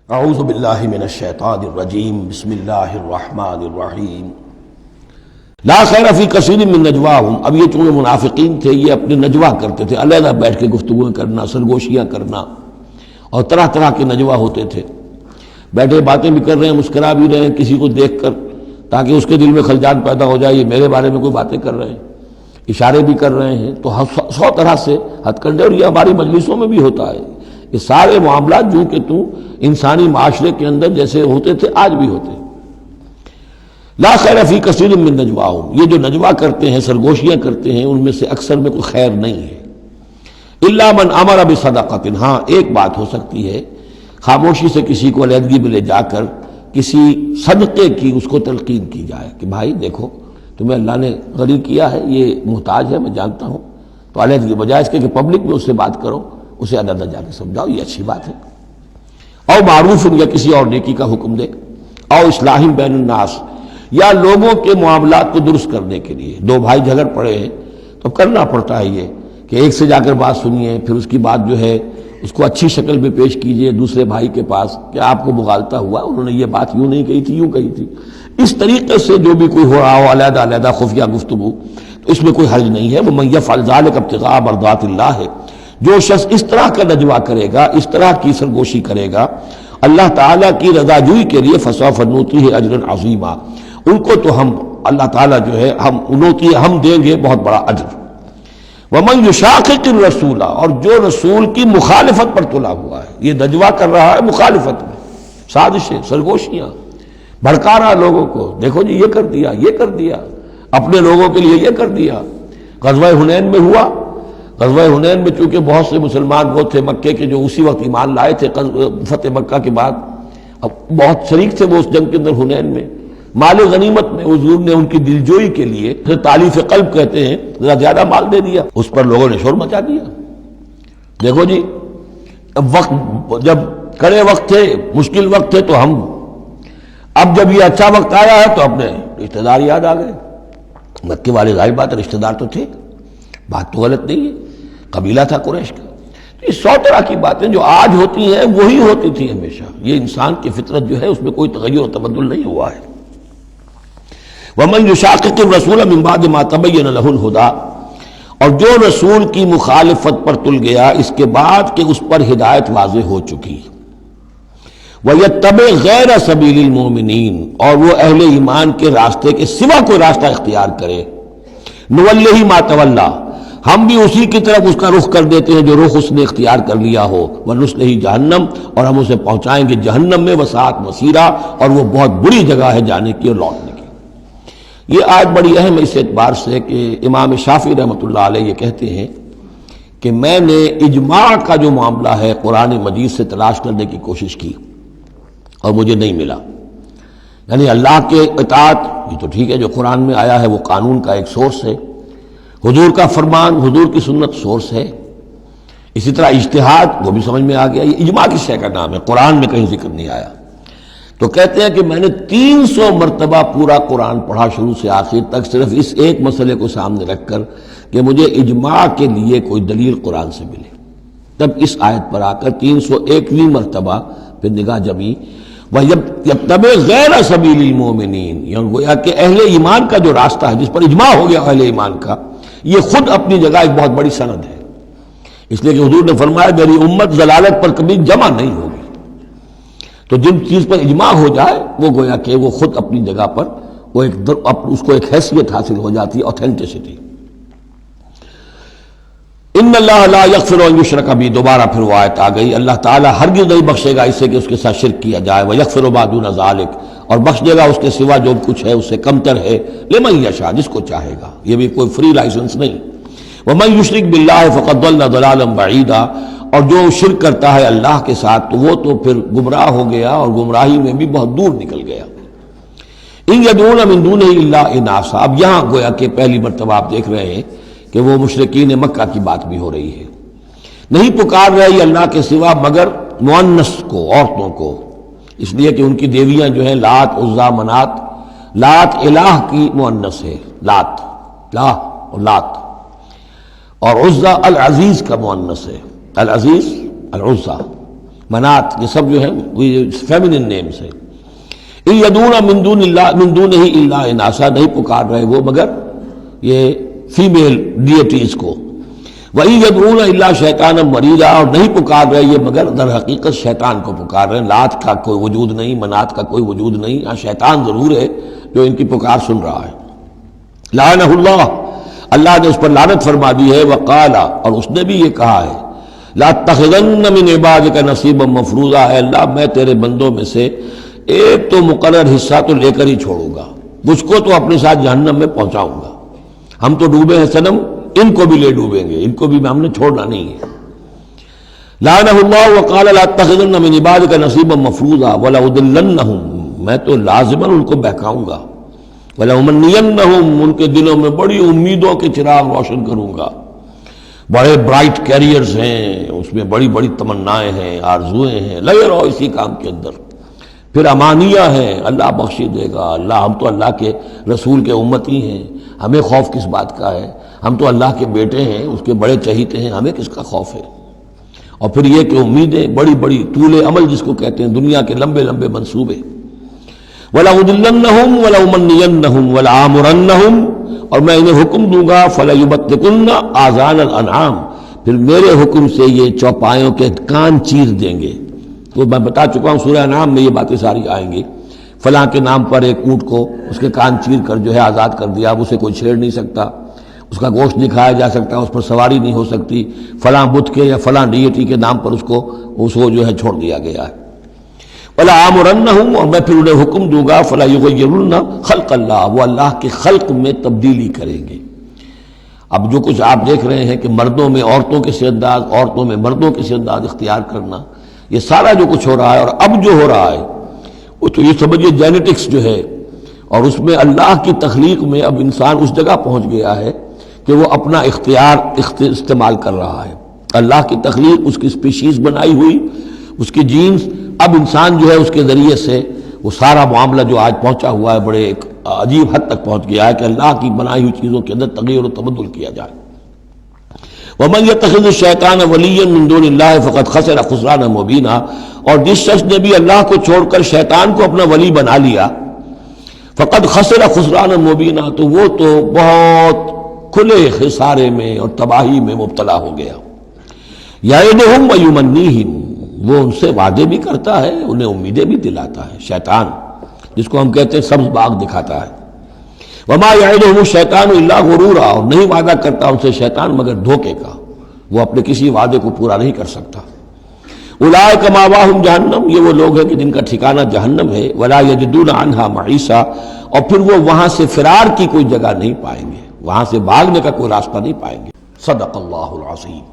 اعوذ باللہ من الشیطان الرجیم بسم اللہ الرحمن الرحیم لا خیر فی کثیر من نجواہم۔ اب یہ چونکہ منافقین تھے، یہ اپنے نجوا کرتے تھے، علیحدہ بیٹھ کے گفتگویں کرنا، سرگوشیاں کرنا، اور طرح طرح کے نجوا ہوتے تھے۔ بیٹھے باتیں بھی کر رہے ہیں، مسکرا بھی رہے ہیں کسی کو دیکھ کر، تاکہ اس کے دل میں خلجان پیدا ہو جائے، یہ میرے بارے میں کوئی باتیں کر رہے ہیں، اشارے بھی کر رہے ہیں۔ تو 100 طرح سے ہتھ کنڈے، اور یہ ہماری مجلسوں میں بھی ہوتا ہے۔ یہ سارے معاملات جو کہ انسانی معاشرے کے اندر جیسے ہوتے تھے آج بھی ہوتے ہیں۔ لا خیر فی کثیر من نجواہم، یہ جو نجوا کرتے ہیں، سرگوشیاں کرتے ہیں، ان میں سے اکثر میں کوئی خیر نہیں ہے۔ الا من امر بصدقۃ، ہاں ایک بات ہو سکتی ہے، خاموشی سے کسی کو علیحدگی میں لے جا کر کسی صدقے کی اس کو تلقین کی جائے کہ بھائی دیکھو تمہیں اللہ نے غنی کیا ہے، یہ محتاج ہے، میں جانتا ہوں، تو علیحدگی بجائے اس کے کہ پبلک میں اس سے بات کرو، اسے علیحدہ جا کے سمجھاؤ، یہ اچھی بات ہے۔ او معروف، یا کسی اور نیکی کا حکم دے، او اصلاح بین الناس، یا لوگوں کے معاملات کو درست کرنے کے لیے۔ دو بھائی جھگڑ پڑے ہیں تو کرنا پڑتا ہے یہ کہ ایک سے جا کر بات سنیے، پھر اس کی بات جو ہے اس کو اچھی شکل میں پیش کیجئے دوسرے بھائی کے پاس کہ آپ کو مغالطہ ہوا، انہوں نے یہ بات یوں نہیں کہی تھی، یوں کہی تھی۔ اس طریقے سے جو بھی کوئی ہو رہا ہو علیحدہ علیحدہ خفیہ گفتگو، تو اس میں کوئی حرج نہیں ہے۔ وَمَن يَفْعَلْ ذَلِكَ ابْتِغَاءَ مَرْضَاتِ اللَّهِ، جو شخص اس طرح کا نجوا کرے گا، اس طرح کی سرگوشی کرے گا اللہ تعالیٰ کی رضا جوئی کے لیے، فَسَوْفَ نُؤْتِيهِ أَجْرًا عَظِيمًا، ان کو تو ہم اللہ تعالیٰ جو ہے ہم دیں گے بہت بڑا اجر۔ وَمَن يُشَاقِقِ الرَّسُولَ، اور جو رسول کی مخالفت پر تلا ہوا ہے، یہ نجوا کر رہا ہے مخالفت میں، سازشیں، سرگوشیاں، بھڑکا رہا لوگوں کو، دیکھو جی یہ کر دیا، یہ کر دیا، اپنے لوگوں کے لیے یہ کر دیا۔ غزوہ حنین میں ہوا، غزوہ حنین میں چونکہ بہت سے مسلمان وہ تھے مکے کے جو اسی وقت ایمان لائے تھے فتح مکہ کے بعد، اب بہت شریک تھے وہ اس جنگ کے اندر حنین میں، مال غنیمت میں حضور نے ان کی دلجوئی کے لیے، تالیف قلب کہتے ہیں، ذرا زیادہ مال دے دیا، اس پر لوگوں نے شور مچا دیا۔ دیکھو جی وقت جب کڑے وقت تھے، مشکل وقت تھے، تو ہم اب جب یہ اچھا وقت آیا ہے تو اپنے رشتہ دار یاد آ گئے۔ مکے والے ظاہر بات رشتہ دار تو تھے، بات تو غلط نہیں ہے، قبیلہ تھا قریش کا۔ یہ 100 طرح کی باتیں جو آج ہوتی ہیں وہی ہوتی تھی ہمیشہ، یہ انسان کی فطرت جو ہے اس میں کوئی تغیر و تبدل نہیں ہوا ہے۔ وَمَن يُشَاقِقِ الرَّسُولَ مِن بَعْدِ مَا تَبَيَّنَ لَهُ الْهُدَىٰ، اور جو رسول کی مخالفت پر تل گیا اس کے بعد کہ اس پر ہدایت واضح ہو چکی، وَيَتَّبِعْ غَيْرَ سَبِيلِ الْمُؤْمِنِينَ، اور وہ اہل ایمان کے راستے کے سوا کوئی راستہ اختیار کرے، نُوَلِّهِ مَا تَوَلَّىٰ، ہم بھی اسی کی طرف اس کا رخ کر دیتے ہیں جو رخ اس نے اختیار کر لیا ہو، وَنُصْلِهِ جہنم، اور ہم اسے پہنچائیں گے جہنم میں، وَسَاءَتْ مَصِيرًا، اور وہ بہت بری جگہ ہے جانے کی اور لوٹنے کی۔ یہ آج بڑی اہم اس اعتبار سے کہ امام شافعی رحمۃ اللہ علیہ یہ کہتے ہیں کہ میں نے اجماع کا جو معاملہ ہے قرآن مجید سے تلاش کرنے کی کوشش کی اور مجھے نہیں ملا۔ یعنی اللہ کے اطاعت یہ تو ٹھیک ہے، جو قرآن میں آیا ہے وہ قانون کا ایک سورس ہے، حضور کا فرمان، حضور کی سنت سورس ہے، اسی طرح اجتہاد وہ بھی سمجھ میں آ گیا، یہ اجماع کس شے کا نام ہے، قرآن میں کہیں ذکر نہیں آیا۔ تو کہتے ہیں کہ میں نے 300 مرتبہ پورا قرآن پڑھا شروع سے آخر تک، صرف اس ایک مسئلے کو سامنے رکھ کر کہ مجھے اجماع کے لیے کوئی دلیل قرآن سے ملے۔ تب اس آیت پر آ کر 301ویں مرتبہ پھر نگاہ جمی، وَيَتَّبِعْ غَيْرَ سَبِيلِ الْمُؤْمِنِينَ، یعنی گویا کہ اہل ایمان کا جو راستہ ہے جس پر اجماع ہو گیا اہل ایمان کا، یہ خود اپنی جگہ ایک بہت بڑی سند ہے۔ اس لیے کہ حضور نے فرمایا میری امت ضلالت پر کبھی جمع نہیں ہوگی۔ تو جن چیز پر اجماع ہو جائے وہ گویا کہ وہ خود اپنی جگہ پر وہ اس کو ایک حیثیت حاصل ہو جاتی ہے، اوتھینٹسٹی۔ ان اللہ لا یغفر ان یشرک بہ، دوبارہ پھر وہ آیت آ گئی، اللہ تعالیٰ ہرگز نہیں بخشے گا اسے کہ اس کے ساتھ شرک کیا جائے، ویغفر ما دون ذلک، اور بخش دے گا اس کے سوا جو کچھ ہے اس سے کمتر ہے، لمن یشاء، جس کو چاہے گا، یہ بھی کوئی فری لائسنس نہیں۔ ومن یشرک باللہ فقد ضل ضلالا بعیدا، اور جو شرک کرتا ہے اللہ کے ساتھ تو وہ تو پھر گمراہ ہو گیا اور گمراہی میں بھی بہت دور نکل گیا۔ ان یدعون من دونہ الا اناثا، اب یہاں گویا کہ پہلی مرتبہ آپ دیکھ رہے ہیں کہ وہ مشرکین مکہ کی بات بھی ہو رہی ہے، نہیں پکار رہی اللہ کے سوا مگر مؤنث کو، عورتوں کو، اس لیے کہ ان کی دیویاں جو ہیں لات، عزا، منات، لات الہ کی مؤنث ہے، لات، لا اور لات، اور عزا العزیز کا مؤنث ہے، العزیز العزا، منات، یہ سب جو ہے فیمنن نیمز ہیں. ان یدعون من دونہ الا اناسا، نہیں پکار رہے وہ مگر یہ فیمیل ڈیٹیز کو. وَإِن يَدْعُونَ إِلَّا شَيْطَانًا مَرِيدًا، اور نہیں پکار رہے یہ مگر در حقیقت شیطان کو پکار رہے ہیں. لات کا کوئی وجود نہیں، منات کا کوئی وجود نہیں، ہاں شیطان ضرور ہے جو ان کی پکار سن رہا ہے. لعنہ اللہ، اللہ نے اس پر لعنت فرما دی ہے. وقال، اور اس نے بھی یہ کہا ہے، لَأَتَّخِذَنَّ مِنْ عِبَادِكَ نَصِيبًا مَفْرُوضًا، اے اللہ میں تیرے بندوں میں سے ایک تو مقرر حصہ تو لے کر ہی چھوڑوں گا، مجھ کو تو اپنے ساتھ جہنم میں پہنچاؤں گا. ہم تو ڈوبے ہیں صنم، ان کو بھی لے ڈوبیں گے، ان کو بھی ہم نے چھوڑنا نہیں ہے. لعنہ اللہ. وقال لأتخذن من عبادك نصیبا مفروضا ولأضلنهم، میں تو لازماً ان کو بہکاؤں گا. ولأمنینہم، ان کے دلوں میں بڑی امیدوں کے چراغ روشن کروں گا. بڑے برائٹ کیریئرز ہیں، اس میں بڑی بڑی تمنائیں ہیں، آرزویں ہیں، لگے رہو اسی کام کے اندر. پھر امانیہ ہیں، اللہ بخش دے گا، اللہ ہم تو اللہ کے رسول کے امتی ہیں، ہمیں خوف کس بات کا ہے، ہم تو اللہ کے بیٹے ہیں، اس کے بڑے چہیتے ہیں، ہمیں کس کا خوف ہے. اور پھر یہ کہ امیدیں بڑی بڑی، طول عمل جس کو کہتے ہیں، دنیا کے لمبے لمبے منصوبے. وَلَأُضِلَّنَّهُمْ وَلَأُمَنِّيَنَّهُمْ وَلَآمُرَنَّهُمْ، اور میں انہیں حکم دوں گا، فَلَيُبَتِّكُنَّ آذَانَ الْأَنْعَامِ، پھر میرے حکم سے یہ چوپایوں کے کان چیر دیں گے. تو میں بتا چکا ہوں سورہ انعام میں یہ باتیں ساری آئیں گی. فلاں کے نام پر ایک اونٹ کو اس کے کان چیر کر جو ہے آزاد کر دیا، اب اسے کوئی چھیڑ نہیں سکتا، اس کا گوشت نہیں کھایا جا سکتا، اس پر سواری نہیں ہو سکتی. فلاں بت کے یا فلاں ڈیٹی کے نام پر اس کو جو ہے چھوڑ دیا گیا ہے. وَلَآمُرَنَّهُمْ، اور میں پھر انہیں حکم دوں گا، فَلَا يُغَيِّرُنَّ خَلْقَ اللَّهِ، وہ اللہ کے خلق میں تبدیلی کریں گے. اب جو کچھ آپ دیکھ رہے ہیں کہ مردوں میں عورتوں کے سے انداز، عورتوں میں مردوں کے سے انداز اختیار کرنا، یہ سارا جو کچھ ہو رہا ہے اور اب جو ہو رہا ہے وہ تو یہ سمجھیے جینیٹکس جو ہے، اور اس میں اللہ کی تخلیق میں اب انسان اس جگہ پہنچ گیا ہے کہ وہ اپنا اختیار استعمال کر رہا ہے. اللہ کی تخلیق، اس کی سپیشیز بنائی ہوئی، اس کی جینز، اب انسان جو ہے اس کے ذریعے سے وہ سارا معاملہ جو آج پہنچا ہوا ہے بڑے ایک عجیب حد تک پہنچ گیا ہے کہ اللہ کی بنائی ہوئی چیزوں کے اندر تغیر و تبدل کیا جائے. وَمَنْ يَتَّخِذِ الشَّيْطَانَ وَلِيًّا مِنْ دُونِ اللَّهِ فَقَدْ خَسِرَ خُسْرَانًا مُبِينًا، اور جس شخص نے بھی اللہ کو چھوڑ کر شیطان کو اپنا ولی بنا لیا، فَقَدْ خَسِرَ خُسْرَانًا مُبِينًا، تو وہ تو بہت کھلے خسارے میں اور تباہی میں مبتلا ہو گیا. یعدہم ویمنیہم، وہ ان سے وعدے بھی کرتا ہے، انہیں امیدیں بھی دلاتا ہے. شیطان جس کو ہم کہتے ہیں سبز باغ دکھاتا ہے. وما یعدہم الشیطان الا غرورا، اور نہیں وعدہ کرتا ان سے شیطان مگر دھوکے کا، وہ اپنے کسی وعدے کو پورا نہیں کر سکتا. اولئک مأواہم جہنم، یہ وہ لوگ ہیں کہ جن کا ٹھکانہ جہنم ہے. ولا یجدون عنہا محیصا، اور پھر وہ وہاں سے فرار کی کوئی جگہ نہیں پائیں گے، وہاں سے بھاگنے کا کوئی راستہ نہیں پائیں گے. صدق اللہ العظیم.